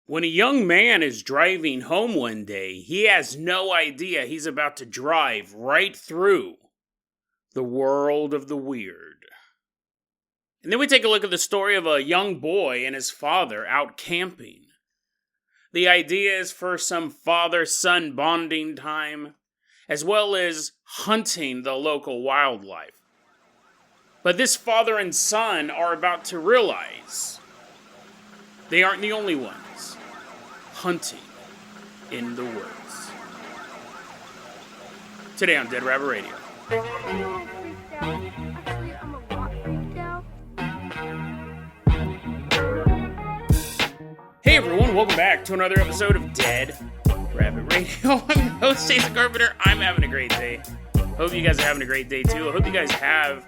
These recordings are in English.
When a young man is driving home one day, he has no idea he's about to drive right through the world of the weird. And then we take a look at the story of a young boy and his father out camping. The idea is for some father-son bonding time, as well as hunting the local wildlife. But this father and son are about to realize they aren't the only ones hunting in the woods. Today on Dead Rabbit Radio. Hey everyone, welcome back to another episode of Dead Rabbit Radio. I'm your host, Jason Carpenter. I'm having a great day. Hope you guys are having a great day too. I hope you guys have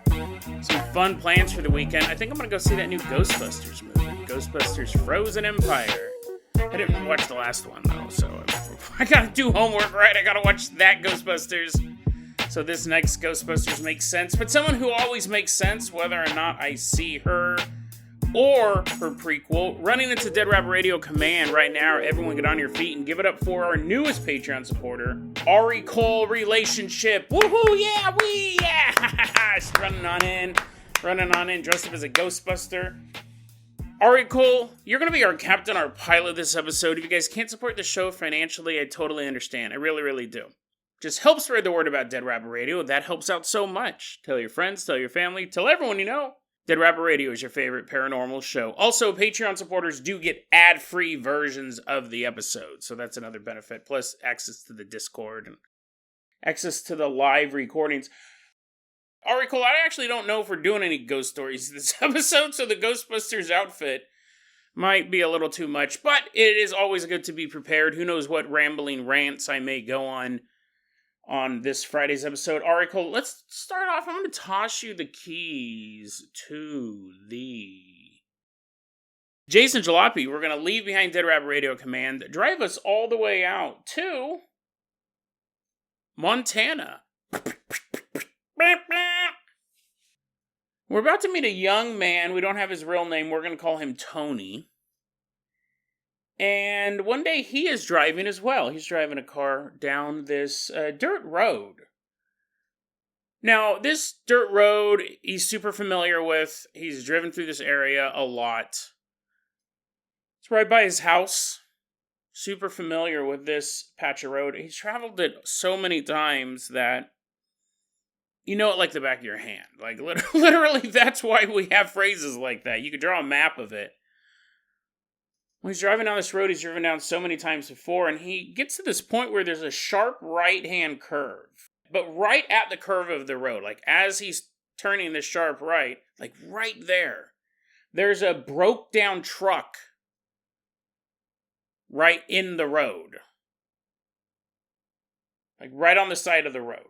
some fun plans for the weekend. I think I'm going to go see that new Ghostbusters movie, Ghostbusters Frozen Empire. I didn't watch the last one, though, so I gotta do homework, right? I gotta watch that Ghostbusters. So this next Ghostbusters makes sense. But someone who always makes sense, whether or not I see her or her prequel, running into Dead Rabbit Radio Command right now. Everyone get on your feet and give it up for our newest Patreon supporter, Ari Cole Relationship. Woohoo, yeah, She's running on in, dressed up as a Ghostbuster. Alright, Cole, you're going to be our captain, our pilot this episode. If you guys can't support the show financially, I totally understand. I really, really do. Just help spread the word about Dead Rabbit Radio. That helps out so much. Tell your friends, tell your family, tell everyone you know. Dead Rabbit Radio is your favorite paranormal show. Also, Patreon supporters do get ad-free versions of the episode, so that's another benefit. Plus, access to the Discord and access to the live recordings. Alright, Cole, I actually don't know if we're doing any ghost stories this episode, so the Ghostbusters outfit might be a little too much, but it is always good to be prepared. Who knows what rambling rants I may go on this Friday's episode. Alright, Cole, let's start off. I'm going to toss you the keys to the Jason Jalopy. We're going to leave behind Dead Rabbit Radio Command, drive us all the way out to Montana. We're about to meet a young man. We don't have his real name. We're going to call him Tony. And one day he is driving as well. He's driving a car down this dirt road. Now, this dirt road he's super familiar with. He's driven through this area a lot. It's right by his house. Super familiar with this patch of road. He's traveled it so many times that you know it like the back of your hand. Like, literally, that's why we have phrases like that. You could draw a map of it. When he's driving down this road, he's driven down so many times before, and he gets to this point where there's a sharp right-hand curve. But right at the curve of the road, like as he's turning the sharp right, like right there, there's a broke-down truck right in the road. Like right on the side of the road.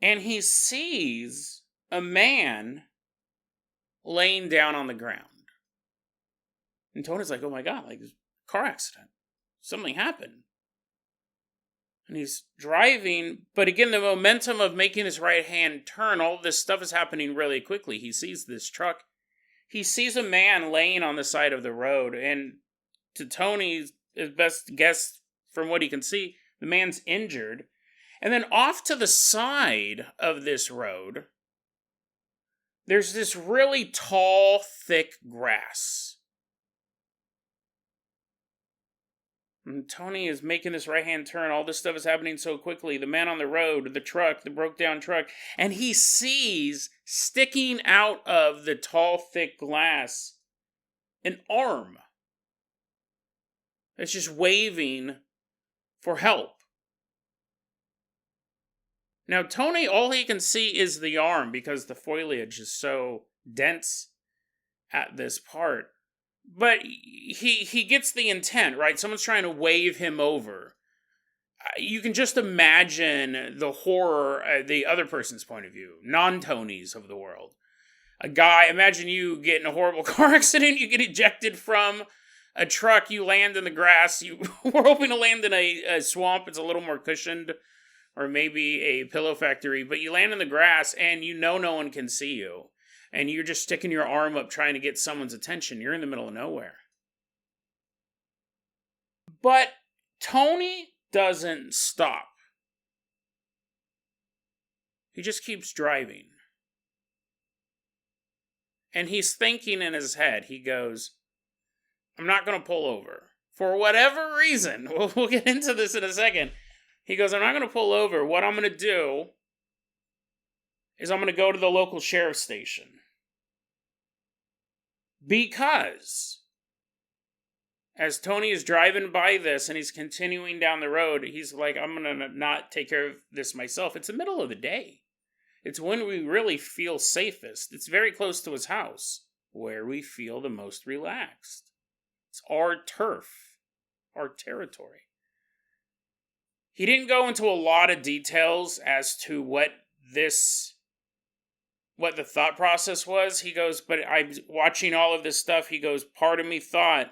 And he sees a man laying down on the ground. And Tony's like, oh my God, like, car accident. Something happened. And he's driving, but again, the momentum of making his right-hand turn, all this stuff is happening really quickly. He sees this truck. He sees a man laying on the side of the road, and to Tony's best guess from what he can see, the man's injured. And then off to the side of this road, there's this really tall, thick grass. And Tony is making this right-hand turn. All this stuff is happening so quickly. The man on the road, the truck, the broke-down truck. And he sees, sticking out of the tall, thick glass, an arm that's just waving for help. Now, Tony, all he can see is the arm because the foliage is so dense at this part. But he gets the intent, right? Someone's trying to wave him over. You can just imagine the horror, the other person's point of view, non-Tonys of the world. A guy, imagine you get in a horrible car accident, you get ejected from a truck, you land in the grass, you were hoping to land in a swamp, it's a little more cushioned, or maybe a pillow factory, but you land in the grass and you know one can see you. And you're just sticking your arm up trying to get someone's attention. You're in the middle of nowhere. But Tony doesn't stop. He just keeps driving. And he's thinking in his head, he goes, I'm not going to pull over. For whatever reason, we'll get into this in a second. He goes, I'm not going to pull over. What I'm going to do is I'm going to go to the local sheriff's station. Because as Tony is driving by this and he's continuing down the road, he's like, I'm going to not take care of this myself. It's the middle of the day. It's when we really feel safest. It's very close to his house, where we feel the most relaxed. It's our turf, our territory. He didn't go into a lot of details as to what the thought process was. He goes, but I'm watching all of this stuff. He goes, part of me thought,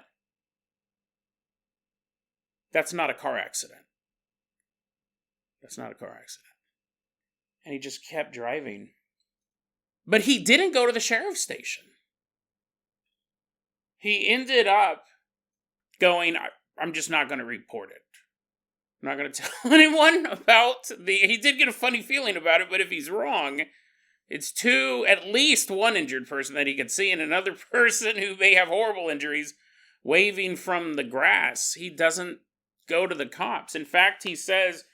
that's not a car accident. That's not a car accident. And he just kept driving. But he didn't go to the sheriff's station. He ended up going, I'm just not going to report it. I'm not going to tell anyone about he did get a funny feeling about it, but if he's wrong, it's at least one injured person that he could see and another person who may have horrible injuries waving from the grass. He doesn't go to the cops. In fact, he says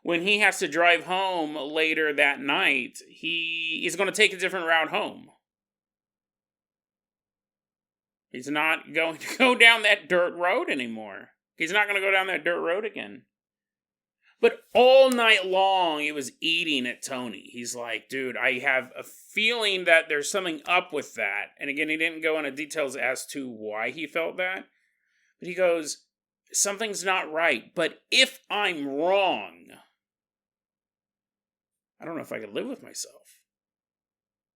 when he has to drive home later that night, he is going to take a different route home. He's not going to go down that dirt road anymore. He's not going to go down that dirt road again. But all night long, it was eating at Tony. He's like, dude, I have a feeling that there's something up with that. And again, he didn't go into details as to why he felt that. But he goes, something's not right. But if I'm wrong, I don't know if I could live with myself.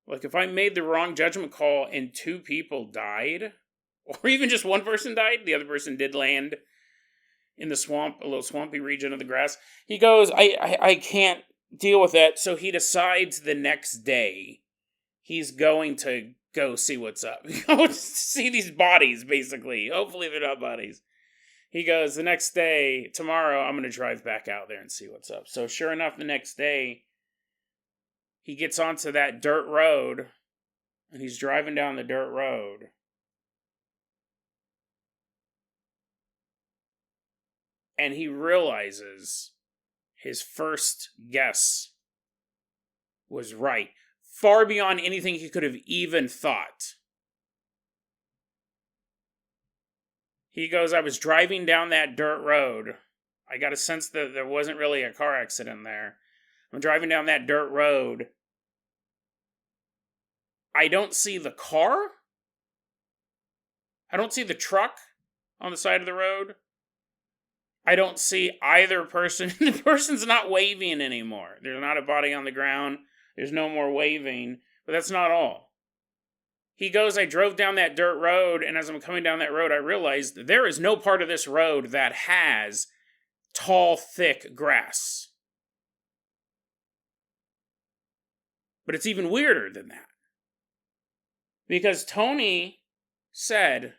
Like, if I made the wrong judgment call and 2 people died, or even just one person died, the other person did land in the swamp, a little swampy region of the grass. He goes, I can't deal with that. So he decides the next day he's going to go see what's up. Go see these bodies, basically. Hopefully they're not bodies. He goes, the next day, tomorrow, I'm going to drive back out there and see what's up. So sure enough, the next day, he gets onto that dirt road, and he's driving down the dirt road. And he realizes his first guess was right. Far beyond anything he could have even thought. He goes, I was driving down that dirt road. I got a sense that there wasn't really a car accident there. I'm driving down that dirt road. I don't see the car. I don't see the truck on the side of the road. I don't see either person. The person's not waving anymore. There's not a body on the ground. There's no more waving. But that's not all. He goes, I drove down that dirt road, and as I'm coming down that road, I realized there is no part of this road that has tall, thick grass. But it's even weirder than that. Because Tony said,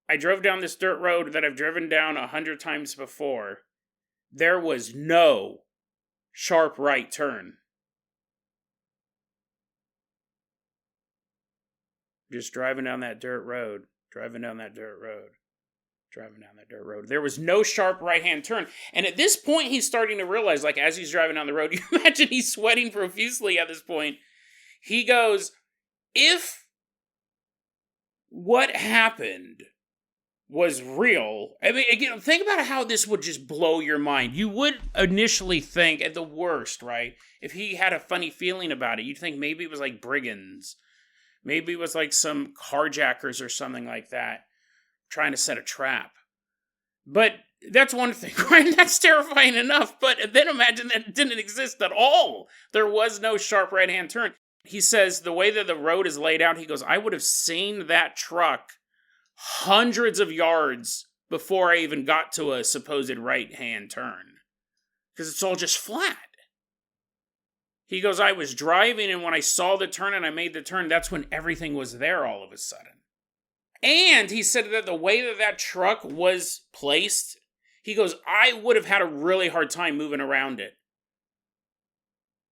I drove down this dirt road that I've driven down 100 times before. There was no sharp right turn. Just driving down that dirt road, driving down that dirt road, driving down that dirt road. There was no sharp right-hand turn. And at this point, he's starting to realize, like, as he's driving down the road, you imagine he's sweating profusely at this point. He goes, if what happened was real, I mean, again, think about how this would just blow your mind. You would initially think, at the worst, right, if he had a funny feeling about it, you'd think maybe it was like brigands. Maybe it was like some carjackers or something like that, trying to set a trap. But that's one thing, right? That's terrifying enough. But then imagine that it didn't exist at all. There was no sharp right-hand turn. He says the way that the road is laid out, he goes, I would have seen that truck hundreds of yards before I even got to a supposed right-hand turn. Because it's all just flat. He goes, I was driving, and when I saw the turn and I made the turn, that's when everything was there all of a sudden. And he said that the way that truck was placed, he goes, I would have had a really hard time moving around it.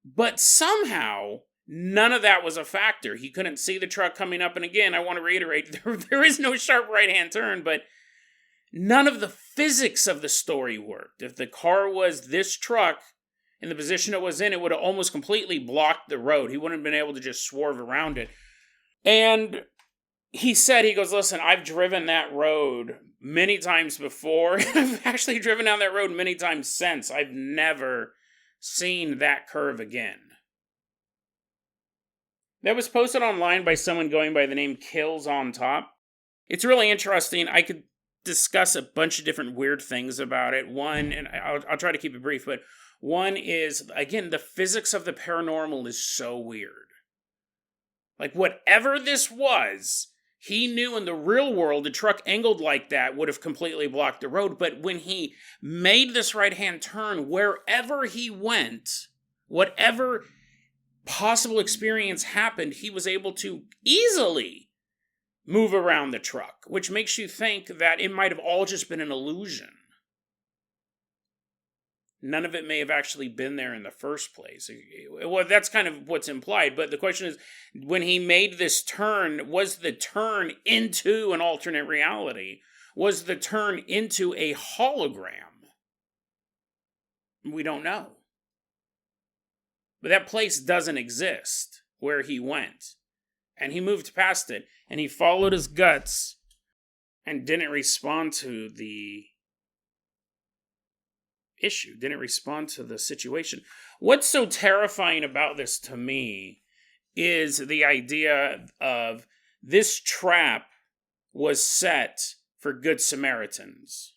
But somehow, none of that was a factor. He couldn't see the truck coming up. And again, I want to reiterate, there is no sharp right-hand turn, but none of the physics of the story worked. If the car was this truck, in the position it was in, it would have almost completely blocked the road. He wouldn't have been able to just swerve around it. And he said, he goes, listen, I've driven that road many times before. I've actually driven down that road many times since. I've never seen that curve again. That was posted online by someone going by the name Kills on Top. It's really interesting. I could discuss a bunch of different weird things about it. One, and I'll try to keep it brief, but one is, again, the physics of the paranormal is so weird. Like, whatever this was, he knew in the real world a truck angled like that would have completely blocked the road. But when he made this right-hand turn, wherever he went, whatever possible experience happened, he was able to easily move around the truck, which makes you think that it might have all just been an illusion. None of it may have actually been there in the first place. Well, that's kind of what's implied, but the question is, when he made this turn, was the turn into an alternate reality? Was the turn into a hologram? We don't know. But that place doesn't exist where he went. And he moved past it, and he followed his guts and didn't respond to the issue, didn't respond to the situation. What's so terrifying about this to me is the idea of this trap was set for good Samaritans.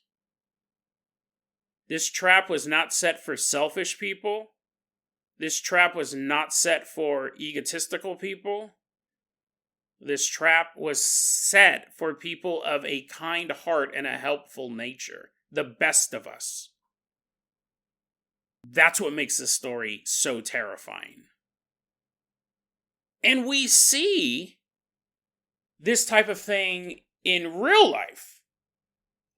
This trap was not set for selfish people. This trap was not set for egotistical people. This trap was set for people of a kind heart and a helpful nature. The best of us. That's what makes this story so terrifying. And we see this type of thing in real life.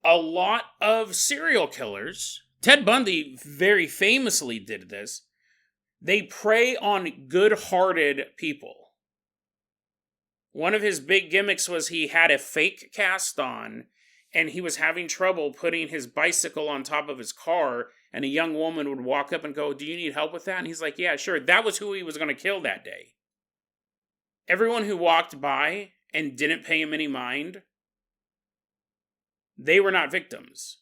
A lot of serial killers, Ted Bundy very famously did this, they prey on good-hearted people. One of his big gimmicks was he had a fake cast on, and he was having trouble putting his bicycle on top of his car, and a young woman would walk up and go, do you need help with that? And he's like, yeah, sure. That was who he was going to kill that day. Everyone who walked by and didn't pay him any mind, they were not victims.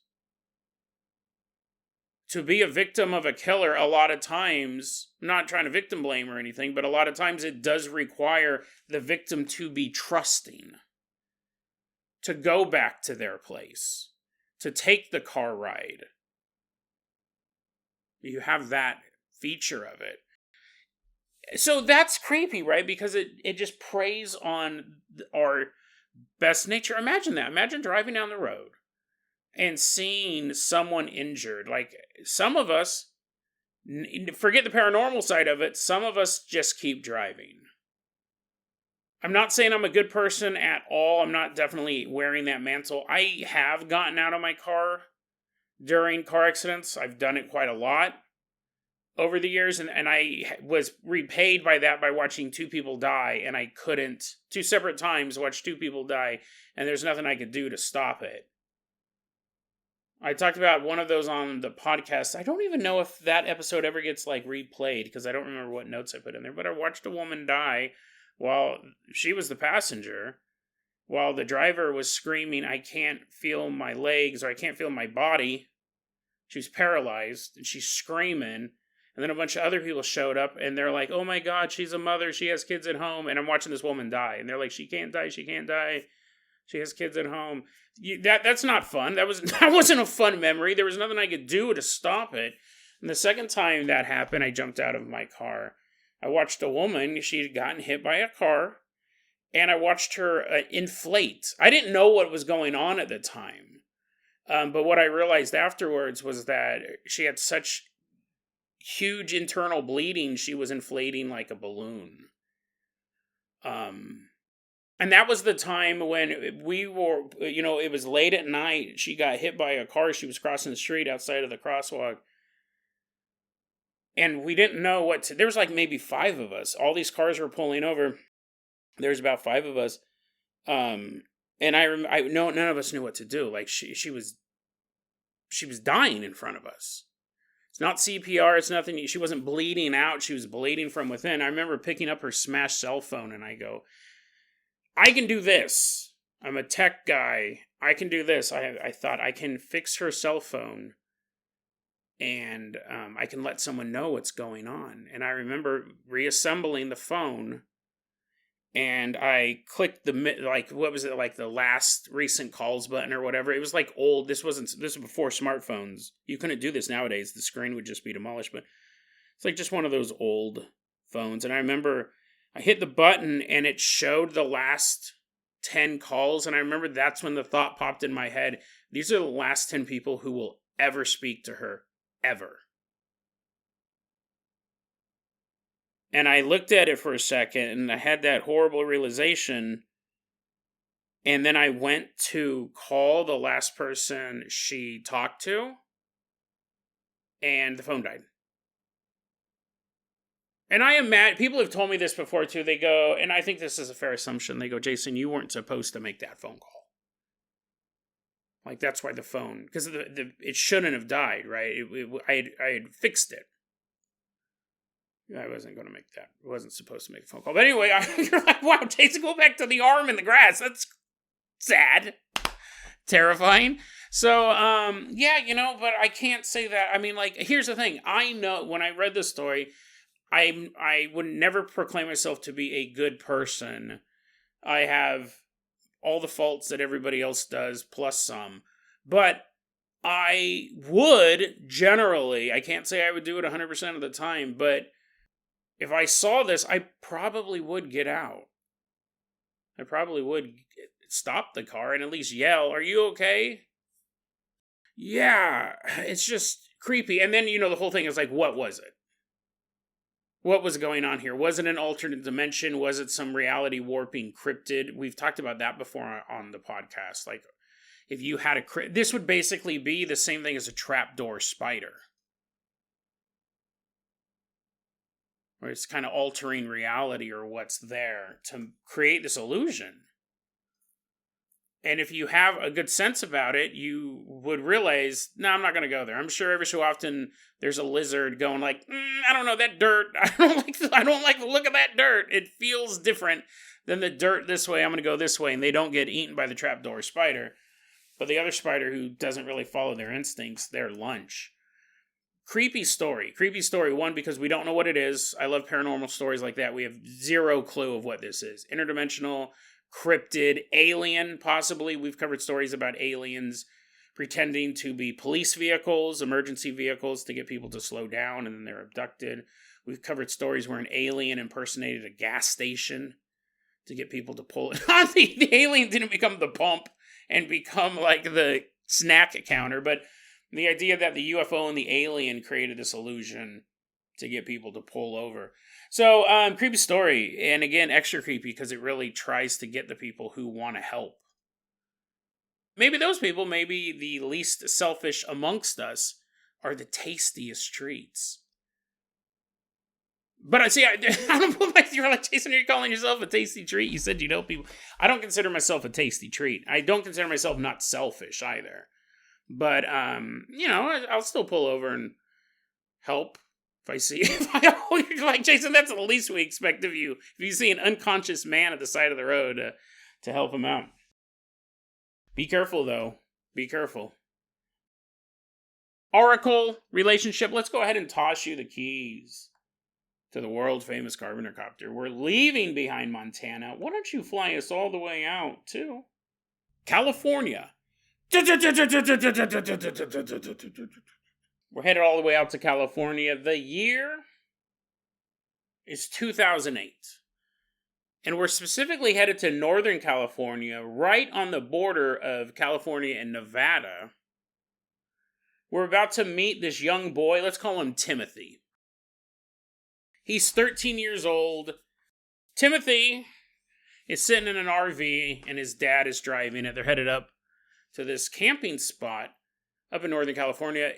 To be a victim of a killer, a lot of times, I'm not trying to victim blame or anything, but a lot of times it does require the victim to be trusting. To go back to their place. To take the car ride. You have that feature of it. So that's creepy, right? Because it just preys on our best nature. Imagine that. Imagine driving down the road and seeing someone injured. Like, some of us, forget the paranormal side of it, some of us just keep driving. I'm not saying I'm a good person at all. I'm not definitely wearing that mantle. I have gotten out of my car during car accidents. I've done it quite a lot over the years, and I was repaid by that by watching two people die, and I couldn't, two separate times, watch two people die, and there's nothing I could do to stop it. I talked about one of those on the podcast. I don't even know if that episode ever gets, replayed, because I don't remember what notes I put in there, but I watched a woman die while she was the passenger, while the driver was screaming, I can't feel my legs, or I can't feel my body. She was paralyzed, and she's screaming. And then a bunch of other people showed up, and they're like, oh my God, she's a mother, she has kids at home. And I'm watching this woman die. And they're like, she can't die, she can't die. She has kids at home. That's not fun. That wasn't a fun memory. There was nothing I could do to stop it. And the second time that happened, I jumped out of my car. I watched a woman, she had gotten hit by a car, and I watched her inflate. I didn't know what was going on at the time. But what I realized afterwards was that she had such huge internal bleeding, she was inflating like a balloon. And that was the time when we were, it was late at night. She got hit by a car. She was crossing the street outside of the crosswalk. And we didn't know what to... There was like maybe 5 of us. All these cars were pulling over. There's about 5 of us. And I know none of us knew what to do. Like, she was dying in front of us. It's not CPR. It's nothing. She wasn't bleeding out. She was bleeding from within. I remember picking up her smashed cell phone, and I go, I can do this. I'm a tech guy. I can do this. I thought I can fix her cell phone, and I can let someone know what's going on. And I remember reassembling the phone, and I clicked the last recent calls button or whatever. It was like old. This was before smartphones. You couldn't do this nowadays. The screen would just be demolished, but it's like just one of those old phones. And I remember I hit the button and it showed the last 10 calls. And I remember that's when the thought popped in my head. These are the last 10 people who will ever speak to her, ever. And I looked at it for a second and I had that horrible realization. And then I went to call the last person she talked to. And the phone died. And I imagine, people have told me this before too, they go, and I think this is a fair assumption, they go, Jason, you weren't supposed to make that phone call. Like, that's why the phone, because it shouldn't have died, right? I had fixed it. I wasn't going to make that. I wasn't supposed to make a phone call. But anyway, you're like, wow, Jason, go back to the arm in the grass. That's sad. Terrifying. So, but I can't say that. I mean, like, here's the thing. I know, when I read this story, I would never proclaim myself to be a good person. I have all the faults that everybody else does, plus some. But I would generally, I can't say I would do it 100% of the time, but if I saw this, I probably would get out. I probably would stop the car and at least yell, "Are you okay?" Yeah, it's just creepy. And then, the whole thing is like, what was it? What was going on here? Was it an alternate dimension? Was it some reality warping cryptid? We've talked about that before on the podcast. Like, if you had this would basically be the same thing as a trapdoor spider. Where it's kind of altering reality or what's there to create this illusion. And if you have a good sense about it, you would realize, no, I'm not going to go there. I'm sure every so often there's a lizard going like, I don't know, that dirt. I don't like the look of that dirt. It feels different than the dirt this way. I'm going to go this way. And they don't get eaten by the trapdoor spider. But the other spider who doesn't really follow their instincts, their lunch. Creepy story. One, because we don't know what it is. I love paranormal stories like that. We have zero clue of what this is. Interdimensional, cryptid, alien, possibly. We've covered stories about aliens pretending to be police vehicles, emergency vehicles to get people to slow down, and then they're abducted. We've covered stories where an alien impersonated a gas station to get people to pull it. The alien didn't become the pump and become like the snack counter, but the idea that the UFO and the alien created this illusion to get people to pull over. So, creepy story. And again, extra creepy because it really tries to get the people who want to help. Maybe those people, maybe the least selfish amongst us, are the tastiest treats. But I don't put my, you're like, Jason, you're calling yourself a tasty treat? You said you know people. I don't consider myself a tasty treat. I don't consider myself not selfish either. But, I'll still pull over and help. If I see, you're like, Jason, that's the least we expect of you. If you see an unconscious man at the side of the road, to help him out. Be careful, though. Be careful. Oracle relationship. Let's go ahead and toss you the keys to the world-famous Carpenter copter. We're leaving behind Montana. Why don't you fly us all the way out to California? We're headed all the way out to California. The year is 2008. And we're specifically headed to Northern California, right on the border of California and Nevada. We're about to meet this young boy. Let's call him Timothy. He's 13 years old. Timothy is sitting in an RV, and his dad is driving it. They're headed up to this camping spot up in Northern California.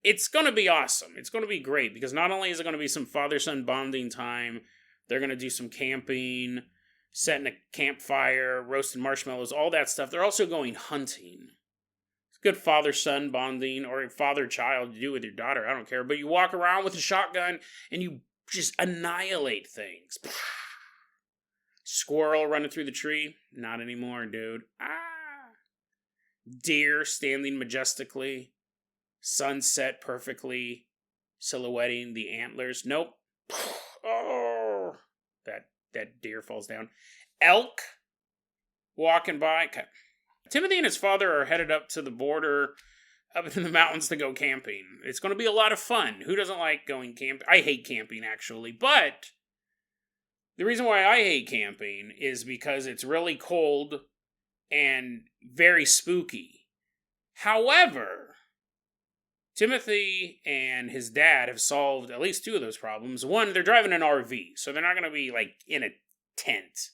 It's going to be awesome. It's going to be great, because not only is it going to be some father-son bonding time, they're going to do some camping, setting a campfire, roasting marshmallows, all that stuff. They're also going hunting. It's good father-son bonding, or father-child to do with your daughter. I don't care. But you walk around with a shotgun, and you just annihilate things. Squirrel running through the tree? Not anymore, dude. Deer standing majestically. Sunset perfectly silhouetting the antlers. Nope. Oh, that deer falls down. Elk walking by. Okay. Timothy and his father are headed up to the border, up into the mountains to go camping. It's going to be a lot of fun. Who doesn't like going camping? I hate camping, actually, but the reason why I hate camping is because it's really cold and very spooky. However, Timothy and his dad have solved at least two of those problems. One, they're driving an RV, so they're not going to be, like, in a tent.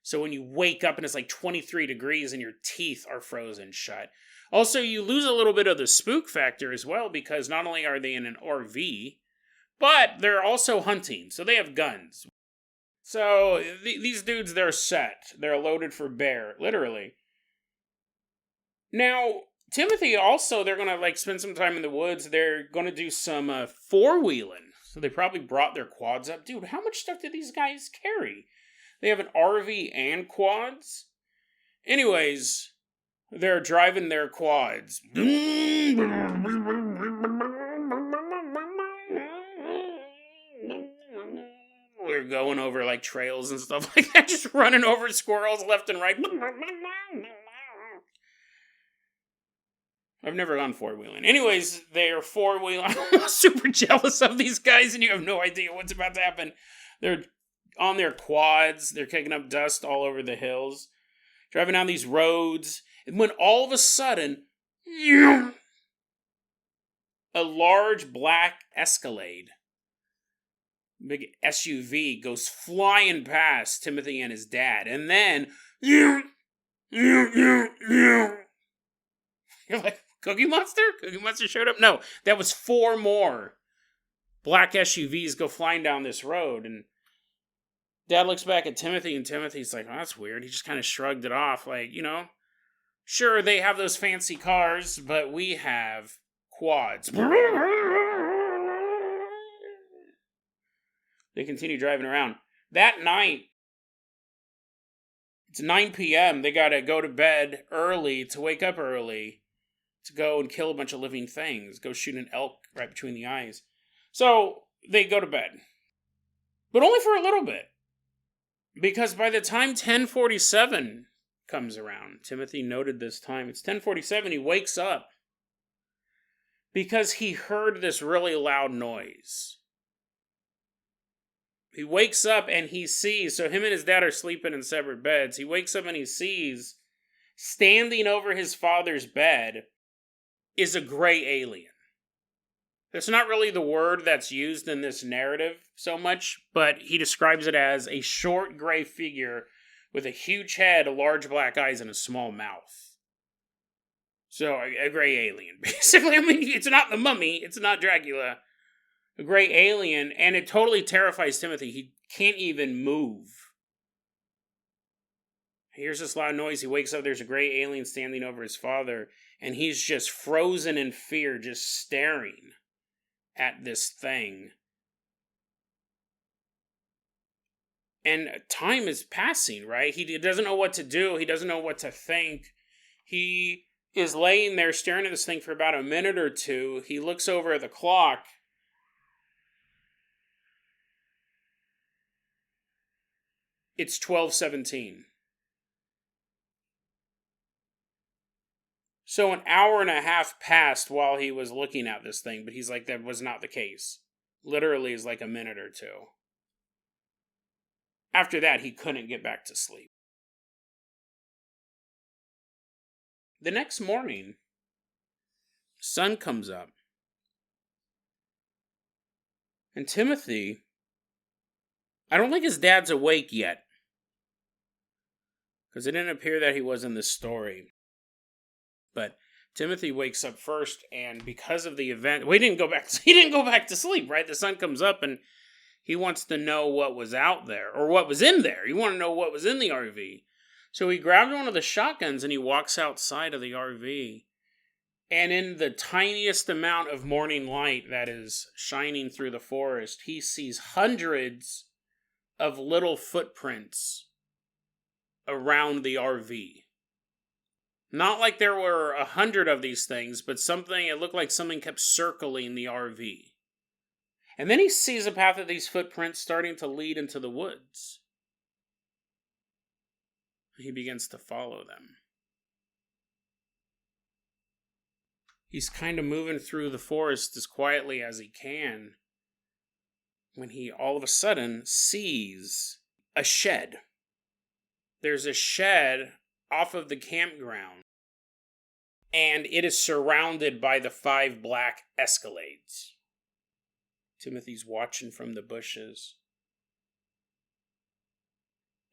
So when you wake up and it's like 23 degrees and your teeth are frozen shut. Also, you lose a little bit of the spook factor as well, because not only are they in an RV, but they're also hunting, so they have guns. So these dudes, they're set. They're loaded for bear, literally. Now, Timothy also, they're going to like spend some time in the woods. They're going to do some four-wheeling. So they probably brought their quads up. Dude, how much stuff do these guys carry? They have an RV and quads? Anyways, they're driving their quads. They're going over like trails and stuff like that, just running over squirrels left and right. I've never gone four-wheeling. Anyways, they're four-wheeling. I'm super jealous of these guys, and you have no idea what's about to happen. They're on their quads. They're kicking up dust all over the hills, driving down these roads. And when all of a sudden, a large black Escalade, big SUV, goes flying past Timothy and his dad. And then, you're like, Cookie Monster? Cookie Monster showed up? No, that was four more black SUVs go flying down this road. And Dad looks back at Timothy, and Timothy's like, oh, that's weird. He just kind of shrugged it off. Like, sure, they have those fancy cars, but we have quads. They continue driving around. That night, it's 9 p.m. They gotta go to bed early to wake up early to go and kill a bunch of living things. Go shoot an elk right between the eyes. So, they go to bed. But only for a little bit. Because by the time 10:47 comes around, Timothy noted this time, it's 10:47, he wakes up. Because he heard this really loud noise. He wakes up and he sees, so him and his dad are sleeping in separate beds. He wakes up and he sees, standing over his father's bed, is a gray alien. That's not really the word that's used in this narrative so much, but he describes it as a short gray figure with a huge head, large black eyes, and a small mouth. So, a gray alien, basically. I mean, it's not the Mummy, it's not Dracula. A gray alien, and it totally terrifies Timothy. He can't even move. He hears this loud noise. He wakes up. There's a gray alien standing over his father, and he's just frozen in fear, just staring at this thing. And time is passing, right? He doesn't know what to do. He doesn't know what to think. He is laying there staring at this thing for about a minute or two. He looks over at the clock. It's 12:17. So an hour and a half passed while he was looking at this thing, but he's like, that was not the case. Literally is like a minute or two. After that, he couldn't get back to sleep. The next morning, sun comes up. And Timothy, I don't think his dad's awake yet. because it didn't appear that he was in this story. But Timothy wakes up first, and because of the event, he didn't go back to sleep, right? The sun comes up, and he wants to know what was out there, or what was in there. He wanted to know what was in the RV. So he grabbed one of the shotguns, and he walks outside of the RV. And in the tiniest amount of morning light that is shining through the forest, he sees hundreds of little footprints around the RV. Not like there were 100 of these things, but it looked like something kept circling the RV. And then he sees a path of these footprints starting to lead into the woods. He begins to follow them. He's kind of moving through the forest as quietly as he can when he all of a sudden sees a shed. There's a shed off of the campground, and it is surrounded by the 5 black Escalades. Timothy's watching from the bushes,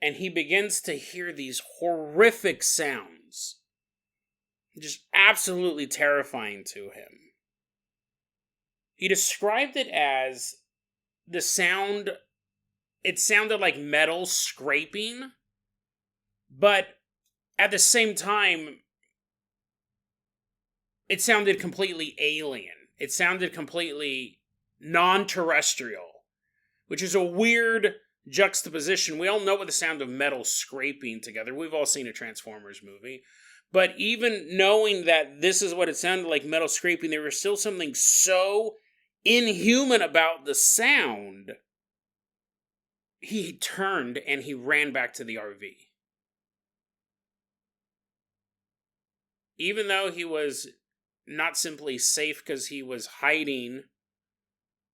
and he begins to hear these horrific sounds. Just absolutely terrifying to him. He described it as the sound, it sounded like metal scraping, but at the same time, it sounded completely alien. It sounded completely non-terrestrial, which is a weird juxtaposition. We all know what the sound of metal scraping together. We've all seen a Transformers movie. But even knowing that this is what it sounded like, metal scraping, there was still something so inhuman about the sound. He turned and he ran back to the RV. Even though he was not simply safe because he was hiding,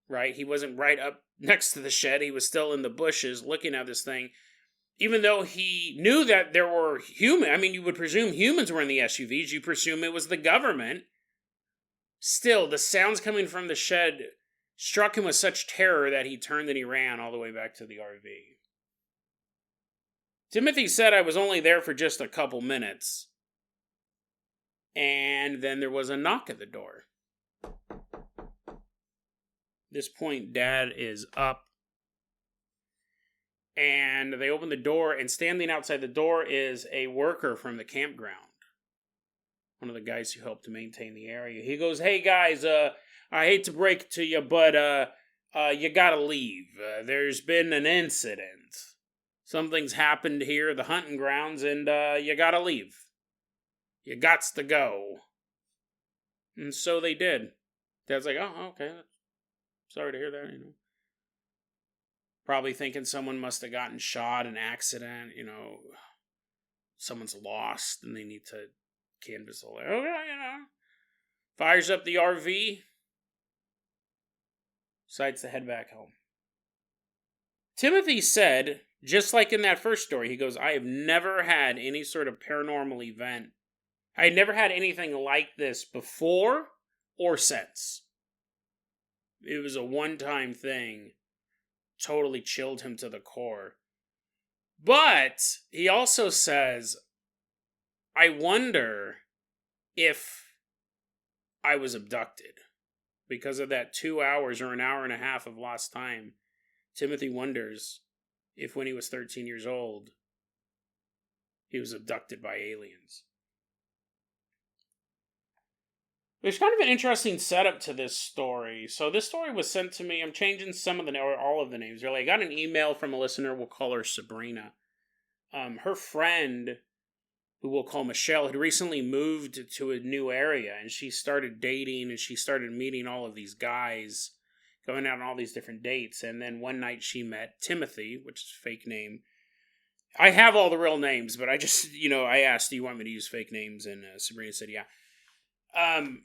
right? He wasn't right up next to the shed. He was still in the bushes looking at this thing. Even though he knew that there were you would presume humans were in the SUVs. You presume it was the government. Still, the sounds coming from the shed struck him with such terror that he turned and he ran all the way back to the RV. Timothy said, "I was only there for just a couple minutes." And then there was a knock at the door. At this point, Dad is up. And they open the door, and standing outside the door is a worker from the campground. One of the guys who helped to maintain the area. He goes, "Hey guys, I hate to break it to you, but you gotta leave. There's been an incident. Something's happened here, the hunting grounds, and you gotta leave. You gots to go." And so they did. Dad's like, "Oh, okay. Sorry to hear that, Probably thinking someone must have gotten shot, an accident, someone's lost and they need to canvass all that. Okay, Fires up the RV. Decides to head back home. Timothy said, just like in that first story, he goes, "I have never had any sort of paranormal event. I had never had anything like this before or since. It was a one-time thing. Totally chilled him to the core." But he also says, "I wonder if I was abducted." Because of that 2 hours or an hour and a half of lost time, Timothy wonders if when he was 13 years old, he was abducted by aliens. There's kind of an interesting setup to this story. So this story was sent to me. I'm changing some of or all of the names, really. I got an email from a listener. We'll call her Sabrina. Her friend, who we'll call Michelle, had recently moved to a new area. And she started dating and she started meeting all of these guys, going out on all these different dates. And then one night she met Timothy, which is a fake name. I have all the real names, but I just, I asked, "Do you want me to use fake names?" And Sabrina said, "Yeah."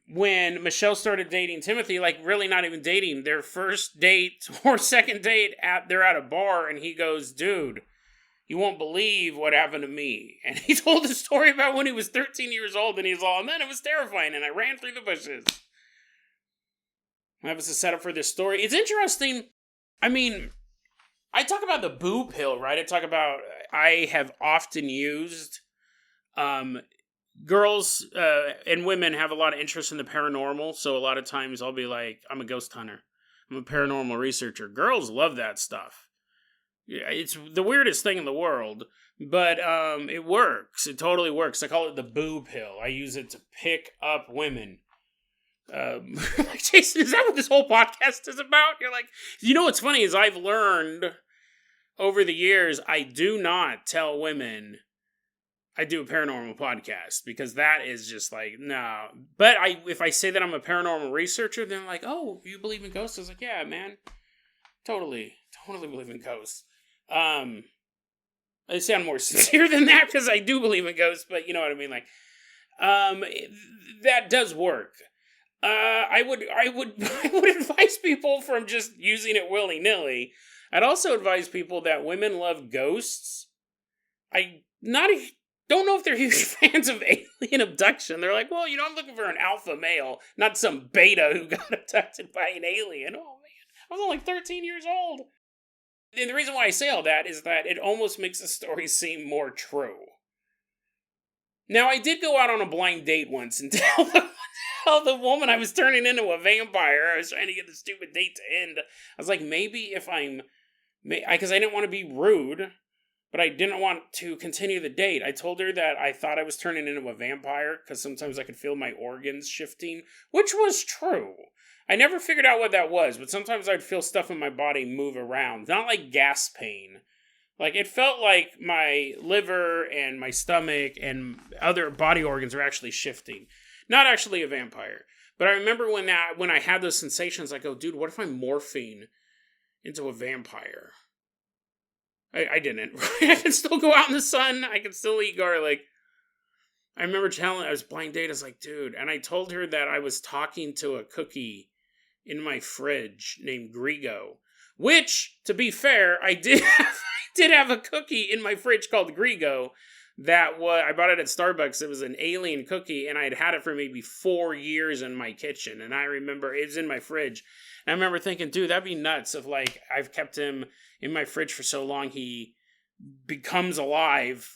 When Michelle started dating Timothy, really not even dating, their first date or second date, they're at a bar, and he goes, "Dude, you won't believe what happened to me." And he told the story about when he was 13 years old, and he's all, "And then it was terrifying, and I ran through the bushes." That was the setup for this story. It's interesting. I talk about the boo pill, right? I have often used. Girls and women have a lot of interest in the paranormal, so a lot of times I'll be like, I'm a ghost hunter. I'm a paranormal researcher. Girls love that stuff. It's the weirdest thing in the world, but it works. It totally works. I call it the boo pill. I use it to pick up women. Like, Jason, is that what this whole podcast is about? You're like, you know what's funny is I've learned over the years, I do not tell women I do a paranormal podcast, because that is just like, no. But if I say that I'm a paranormal researcher, then like, oh, you believe in ghosts? I was like, yeah, man, totally believe in ghosts. I sound more sincere than that because I do believe in ghosts, but you know what I mean. Like, that does work. I would advise people from just using it willy-nilly. I'd also advise people that women love ghosts. Don't know if they're huge fans of alien abduction. They're like, well, I'm looking for an alpha male, not some beta who got abducted by an alien. Oh, man, I was only 13 years old. And the reason why I say all that is that it almost makes the story seem more true. Now, I did go out on a blind date once and tell the woman I was turning into a vampire. I was trying to get the stupid date to end. I was like, maybe if because I didn't want to be rude, but I didn't want to continue the date. I told her that I thought I was turning into a vampire because sometimes I could feel my organs shifting, which was true. I never figured out what that was, but sometimes I'd feel stuff in my body move around. Not like gas pain. Like, it felt like my liver and my stomach and other body organs are actually shifting. Not actually a vampire. But I remember when I had those sensations, I go, dude, what if I'm morphing into a vampire? I didn't. I can still go out in the sun. I can still eat garlic. I remember I was blind date. I was like, dude. And I told her that I was talking to a cookie in my fridge named Grigo. Which, to be fair, I did have a cookie in my fridge called Grigo. I bought it at Starbucks. It was an alien cookie, and I had it for maybe 4 years in my kitchen. And I remember it was in my fridge. And I remember thinking, dude, that'd be nuts if, like, I've kept him in my fridge for so long he becomes alive.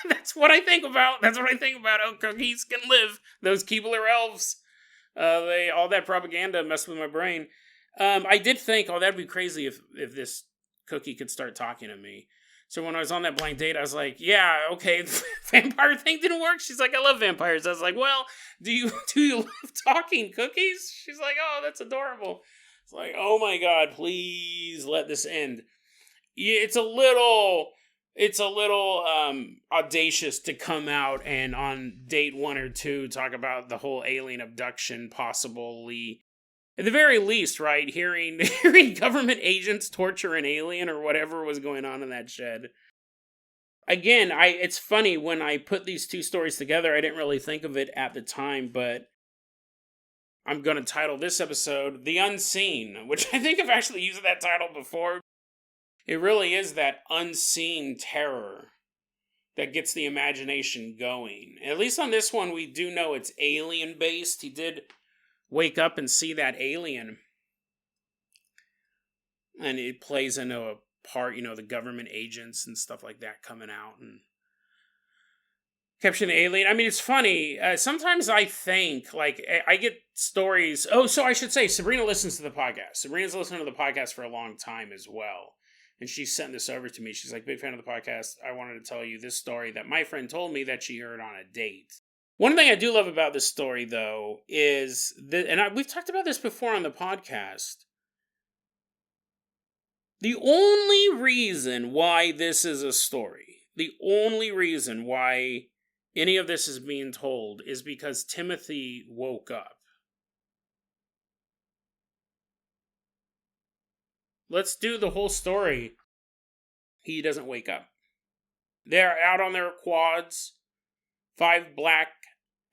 That's what I think about. Oh, cookies can live. Those Keebler elves. All that propaganda messed with my brain. I did think, that'd be crazy if this cookie could start talking to me. So when I was on that blind date, I was like, yeah, okay, the vampire thing didn't work. She's like, I love vampires. I was like, well, do you love talking cookies? She's like, oh, that's adorable. It's like, oh my God, please let this end. Yeah, it's a little audacious to come out and on date 1 or 2 talk about the whole alien abduction, possibly. At the very least, right, hearing government agents torture an alien or whatever was going on in that shed. Again, it's funny, when I put these two stories together, I didn't really think of it at the time, but I'm going to title this episode The Unseen, which I think I've actually used that title before. It really is that unseen terror that gets the imagination going. At least on this one, we do know it's alien-based. He did wake up and see that alien. And it plays into a part, the government agents and stuff like that coming out and capturing the alien. I mean, it's funny. Sometimes I think, like, I get stories. Oh, so I should say, Sabrina listens to the podcast. Sabrina's listened to the podcast for a long time as well. And she sent this over to me. She's like, big fan of the podcast. I wanted to tell you this story that my friend told me that she heard on a date. One thing I do love about this story, though, is that, we've talked about this before on the podcast. The only reason why this is a story, the only reason why any of this is being told is because Timothy woke up. Let's do the whole story. He doesn't wake up. They're out on their quads. 5 black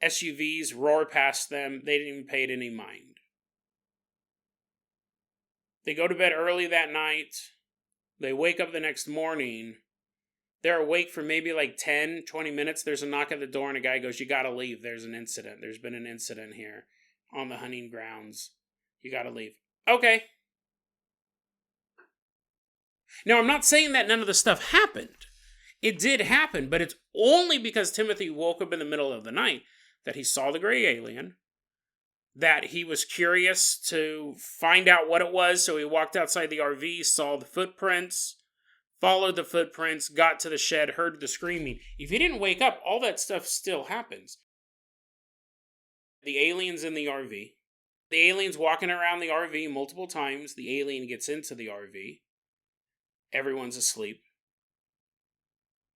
SUVs roar past them. They didn't even pay it any mind. They go to bed early that night. They wake up the next morning. They're awake for maybe like 10, 20 minutes. There's a knock at the door and a guy goes, you gotta leave. There's an incident. There's been an incident here on the hunting grounds. You gotta leave. Okay. Now, I'm not saying that none of the stuff happened. It did happen, but it's only because Timothy woke up in the middle of the night that he saw the gray alien, that he was curious to find out what it was, so he walked outside the RV, saw the footprints, followed the footprints, got to the shed, heard the screaming. If he didn't wake up, all that stuff still happens. The alien's in the RV. The alien's walking around the RV multiple times. The alien gets into the RV. Everyone's asleep.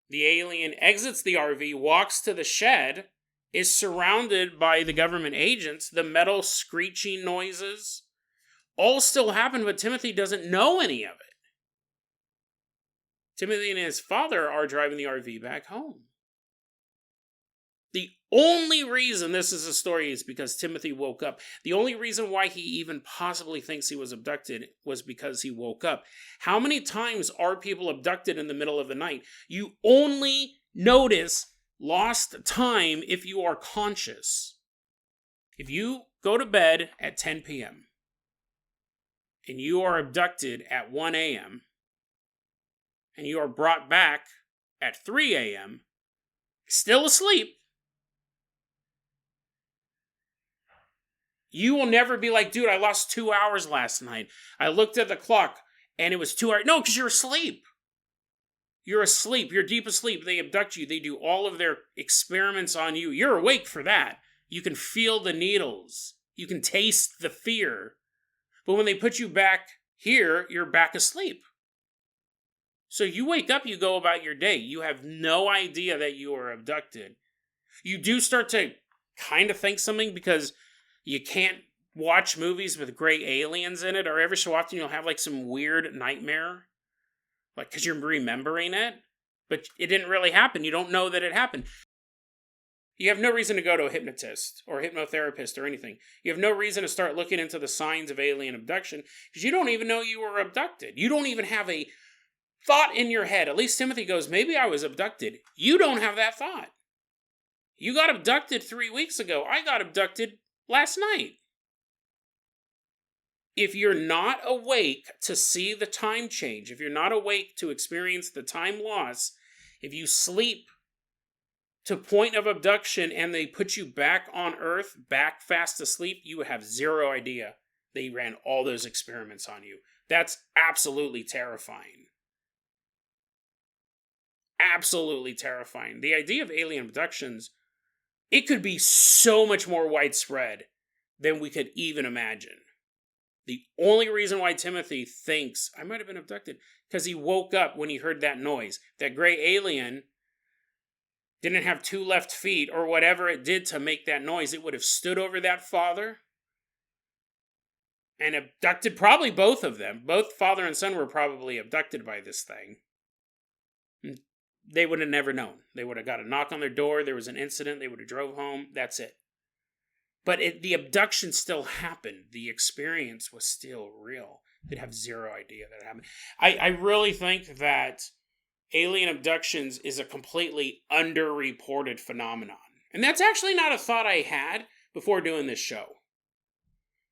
The alien exits the RV, walks to the shed, is surrounded by the government agents. The metal screeching noises all still happen, but Timothy doesn't know any of it. Timothy and his father are driving the RV back home. The only reason this is a story is because Timothy woke up. The only reason why he even possibly thinks he was abducted was because he woke up. How many times are people abducted in the middle of the night? You only notice lost time if you are conscious. If you go to bed at 10 p.m. and you are abducted at 1 a.m. and you are brought back at 3 a.m., still asleep, you will never be like, dude, I lost 2 hours last night. I looked at the clock and it was 2 hours. No, because you're asleep. You're asleep. You're deep asleep. They abduct you. They do all of their experiments on you. You're awake for that. You can feel the needles. You can taste the fear. But when they put you back here, you're back asleep. So you wake up, you go about your day. You have no idea that you are abducted. You do start to kind of think something because you can't watch movies with gray aliens in it, or every so often you'll have like some weird nightmare, like because you're remembering it, but it didn't really happen. You don't know that it happened. You have no reason to go to a hypnotist or hypnotherapist or anything. You have no reason to start looking into the signs of alien abduction because you don't even know you were abducted. You don't even have a thought in your head. At least Timothy goes, maybe I was abducted. You don't have that thought. You got abducted 3 weeks ago. I got abducted last night. If you're not awake to see the time change, if you're not awake to experience the time loss, if you sleep to point of abduction and they put you back on Earth, back fast asleep, you have zero idea they ran all those experiments on you. That's absolutely terrifying. Absolutely terrifying. The idea of alien abductions, it could be so much more widespread than we could even imagine. The only reason why Timothy thinks I might have been abducted, because he woke up when he heard that noise. That gray alien didn't have 2 left feet or whatever it did to make that noise. It would have stood over that father and abducted probably both of them. Both father and son were probably abducted by this thing. They would have never known. They would have got a knock on their door. There was an incident. They would have drove home. That's it. But the abduction still happened. The experience was still real. They'd have zero idea that it happened. I really think that alien abductions is a completely underreported phenomenon. And that's actually not a thought I had before doing this show.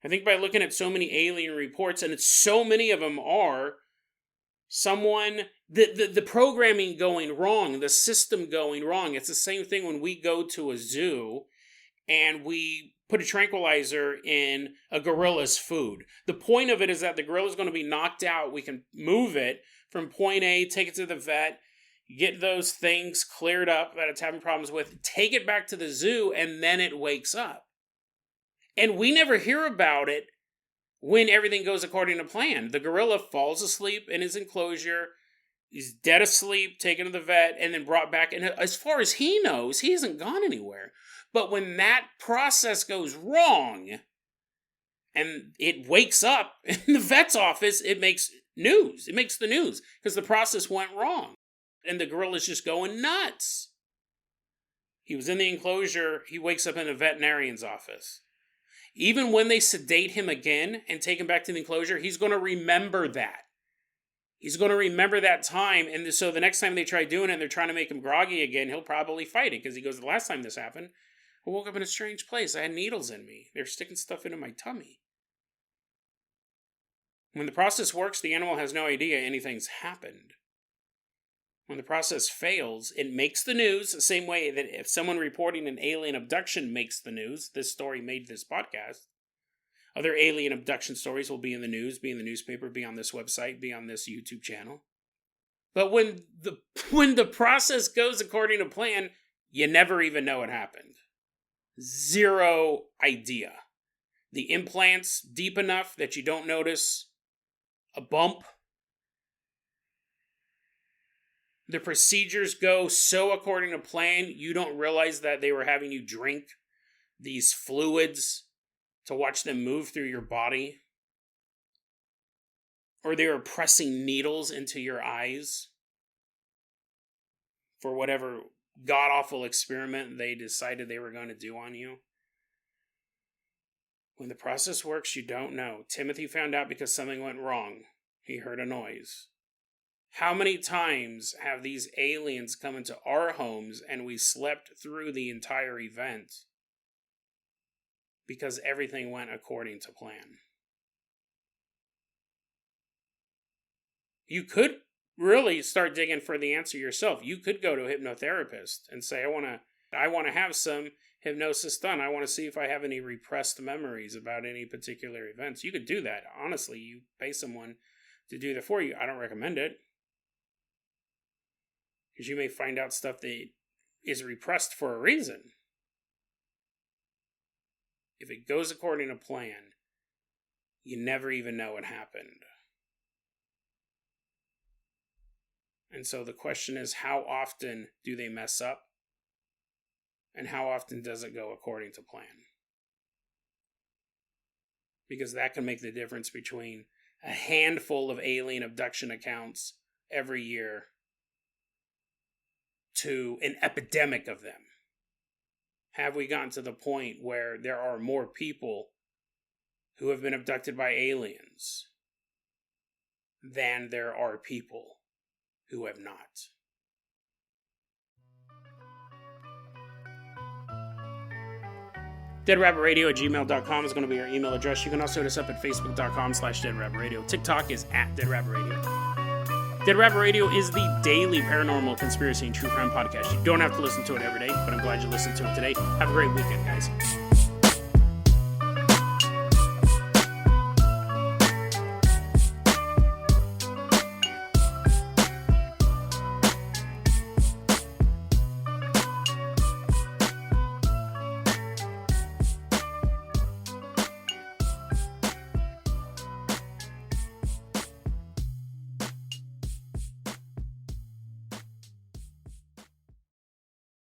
I think by looking at so many alien reports, and it's so many of them are someone, the programming going wrong, the system going wrong. It's the same thing when we go to a zoo and we put a tranquilizer in a gorilla's food. The point of it is that the gorilla's going to be knocked out. We can move it from point A, take it to the vet, get those things cleared up that it's having problems with, take it back to the zoo, and then it wakes up. And we never hear about it when everything goes according to plan. The gorilla falls asleep in his enclosure, he's dead asleep, taken to the vet, and then brought back. And as far as he knows, he hasn't gone anywhere. But when that process goes wrong, and it wakes up in the vet's office, it makes news. It makes the news, because the process went wrong. And the gorilla's just going nuts. He was in the enclosure, he wakes up in a veterinarian's office. Even when they sedate him again and take him back to the enclosure, he's going to remember that. He's going to remember that time, and so the next time they try doing it and they're trying to make him groggy again, he'll probably fight it, because he goes, the last time this happened, I woke up in a strange place. I had needles in me. They're sticking stuff into my tummy. When the process works, the animal has no idea anything's happened. When the process fails, it makes the news the same way that if someone reporting an alien abduction makes the news, this story made this podcast. Other alien abduction stories will be in the news, be in the newspaper, be on this website, be on this YouTube channel. But when the process goes according to plan, you never even know it happened. Zero idea. The implant's deep enough that you don't notice a bump. The procedures go so according to plan, you don't realize that they were having you drink these fluids to watch them move through your body. Or they were pressing needles into your eyes for whatever god-awful experiment they decided they were going to do on you. When the process works, you don't know. Timothy found out because something went wrong. He heard a noise. How many times have these aliens come into our homes and we slept through the entire event because everything went according to plan? You could really start digging for the answer yourself. You could go to a hypnotherapist and say, I want to have some hypnosis done. I want to see if I have any repressed memories about any particular events. You could do that. Honestly, you pay someone to do that for you. I don't recommend it, because you may find out stuff that is repressed for a reason. If it goes according to plan, you never even know what happened. And so the question is, how often do they mess up? And how often does it go according to plan? Because that can make the difference between a handful of alien abduction accounts every year to an epidemic of them. Have we gotten to the point where there are more people who have been abducted by aliens than there are people who have not? DeadRabbitRadio@gmail.com is going to be our email address. You can also hit us up at Facebook.com/DeadRabbitRadio. TikTok is @DeadRabbitRadio. Dead Rabbit Radio is the daily paranormal, conspiracy, and true crime podcast. You don't have to listen to it every day, but I'm glad you listened to it today. Have a great weekend, guys.